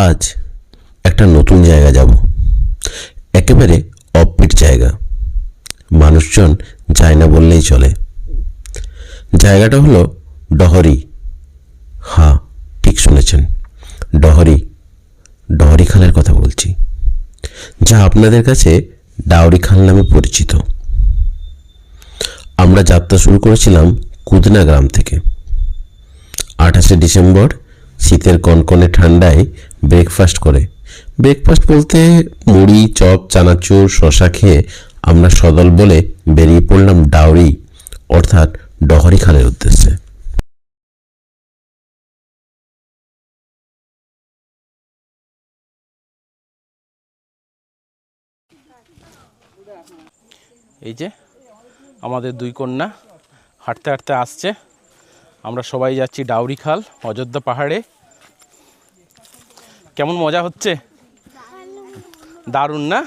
আজ একটা নতুন জায়গা যাব, একেবারে অফবিট জায়গা, মানুষজন যায় না বললেই চলে। জায়গাটা হলো ডহরি। হ্যাঁ, ঠিক শুনেছেন, ডহরি। ডহরি খালের কথা বলছি, যা আপনাদের কাছে ডাউরি খাল নামে পরিচিত। আমরা যাত্রা শুরু করেছিলাম কুদনা গ্রাম থেকে। 28শে ডিসেম্বর শীতের কনকনে ঠান্ডায় ব্রেকফাস্ট করে, ব্রেকফাস্ট বলতে মুড়ি, চপ, চানাচুর, শশা খেয়ে আমরা সদল বলে বেরিয়ে পড়লাম ডাউরি অর্থাৎ ডহরি খালের উদ্দেশ্যে। এই যে আমাদের দুই কন্যা হাঁটতে হাঁটতে আসছে। আমরা সবাই যাচ্ছি ডাউরি খাল, অযোধ্যা পাহাড়ে। কেমন মজা হচ্ছে? দারুণ না?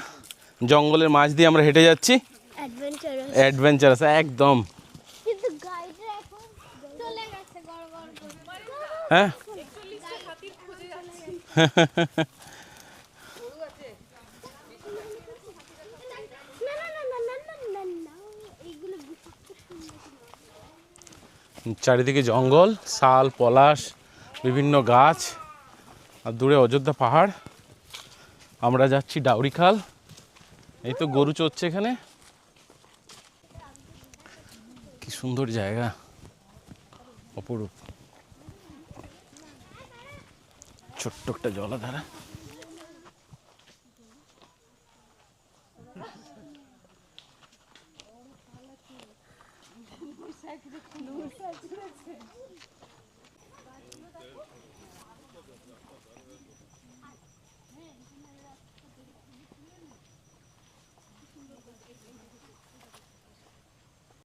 জঙ্গলের মাঝ দিয়ে আমরা হেঁটে যাচ্ছি, অ্যাডভেঞ্চারাস একদম। হ্যাঁ, চারিদিকে জঙ্গল, শাল, পলাশ, বিভিন্ন গাছ, আর দূরে অযোধ্যা পাহাড়। আমরা যাচ্ছি ডাউরি খাল। এই তো গরু চড়ছে এখানে। কি সুন্দর জায়গা, অপরূপ। ছোট্ট একটা জলাধারা।